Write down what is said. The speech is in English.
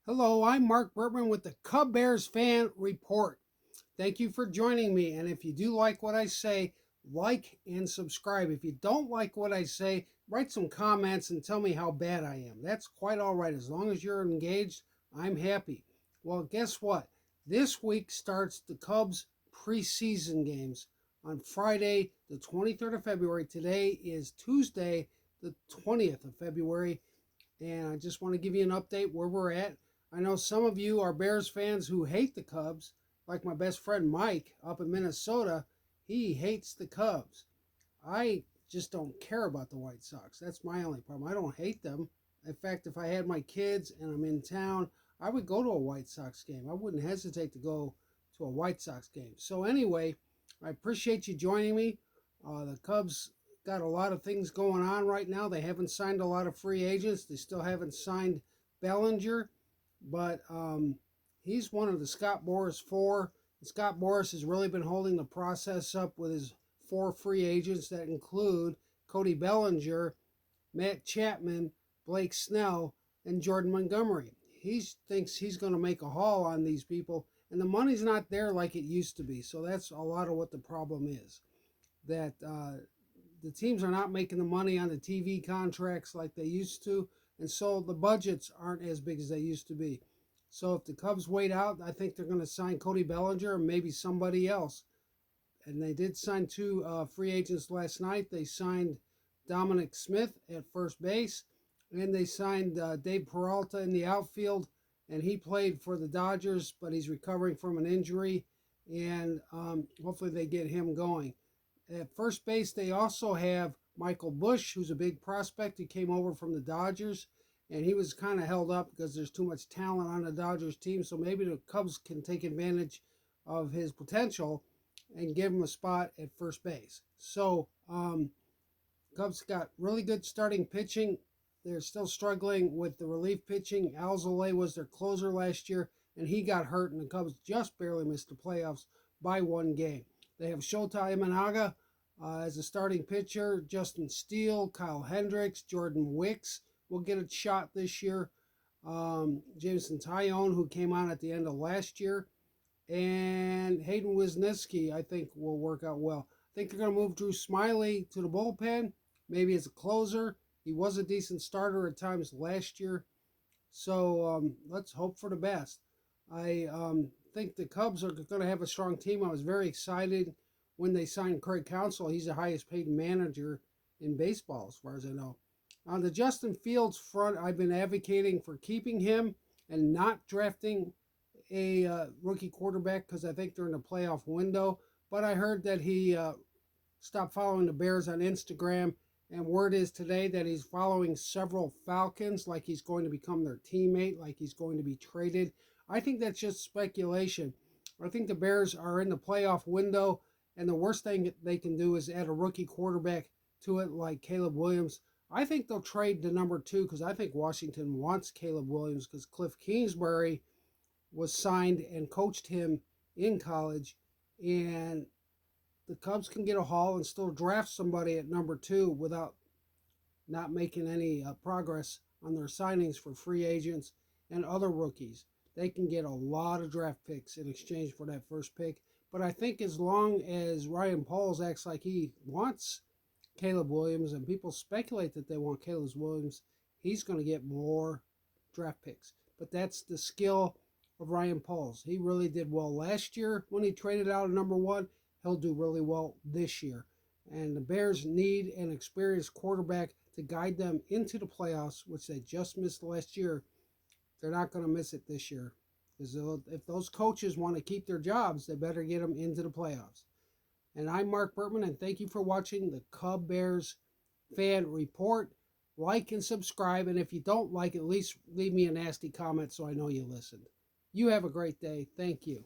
Hello, I'm Mark Bertman with the Cubbears Fan Report. Thank you for joining me. And if you do like what I say, like and subscribe. If you don't like what I say, write some comments and tell me how bad I am. That's quite all right. As long as you're engaged, I'm happy. Well, guess what? This week starts the Cubs preseason games on Friday, the 23rd of February. Today is Tuesday, the 20th of February. And I just want to give you an update where we're at. I know some of you are Bears fans who hate the Cubs, like my best friend Mike up in Minnesota. He hates the Cubs. I just don't care about the White Sox. That's my only problem. I don't hate them. In fact, if I had my kids and I'm in town, I would go to a White Sox game. I wouldn't hesitate to go to a White Sox game. So anyway, I appreciate you joining me. The Cubs got a lot of things going on right now. They haven't signed a lot of free agents. They still haven't signed Bellinger, but he's one of the Scott Boras four. Scott Boras has really been holding the process up with his four free agents that include Cody Bellinger, Matt Chapman, Blake Snell, and Jordan Montgomery. He thinks he's going to make a haul on these people, and the money's not there like it used to be. So that's a lot of what the problem is, that the teams are not making the money on the TV contracts like they used to, and so the budgets aren't as big as they used to be. So if the Cubs wait out, I think they're going to sign Cody Bellinger and maybe somebody else. And they did sign two free agents last night. They signed Dominic Smith at first base, and they signed Dave Peralta in the outfield, and he played for the Dodgers, but he's recovering from an injury, and hopefully they get him going. At first base, they also have Michael Busch, who's a big prospect. He came over from the Dodgers, and he was kind of held up because there's too much talent on the Dodgers team. So maybe the Cubs can take advantage of his potential and give him a spot at first base. So Cubs got really good starting pitching. They're still struggling with the relief pitching. Alzolay was their closer last year, and he got hurt, and the Cubs just barely missed the playoffs by one game. They have Shota Imanaga as a starting pitcher. Justin Steele, Kyle Hendricks, Jordan Wicks will get a shot this year. Jameson Taillon, who came on at the end of last year. And Hayden Wisniewski, I think, will work out well. I think they're going to move Drew Smyly to the bullpen, maybe as a closer. He was a decent starter at times last year. So let's hope for the best. I think the Cubs are going to have a strong team. I was very excited when they signed Craig Counsell. He's the highest paid manager in baseball, as far as I know. On the Justin Fields front, I've been advocating for keeping him and not drafting a rookie quarterback because I think they're in the playoff window. But I heard that he stopped following the Bears on Instagram, and word is today that he's following several Falcons, like he's going to become their teammate, like he's going to be traded. I think that's just speculation. I think the Bears are in the playoff window, and the worst thing they can do is add a rookie quarterback to it like Caleb Williams. I think they'll trade the number 2 because I think Washington wants Caleb Williams because Cliff Kingsbury was signed and coached him in college, and the Cubs can get a haul and still draft somebody at number 2 without not making any progress on their signings for free agents and other rookies. They can get a lot of draft picks in exchange for that first pick. But I think as long as Ryan Pauls acts like he wants Caleb Williams, and people speculate that they want Caleb Williams, he's going to get more draft picks. But that's the skill of Ryan Pauls. He really did well last year when he traded out a number 1. He'll do really well this year. And the Bears need an experienced quarterback to guide them into the playoffs, which they just missed last year. They're not going to miss it this year. Because if those coaches want to keep their jobs, they better get them into the playoffs. And I'm Mark Bertman, and thank you for watching the Cubbears Fan Report. Like and subscribe, and if you don't like, at least leave me a nasty comment so I know you listened. You have a great day. Thank you.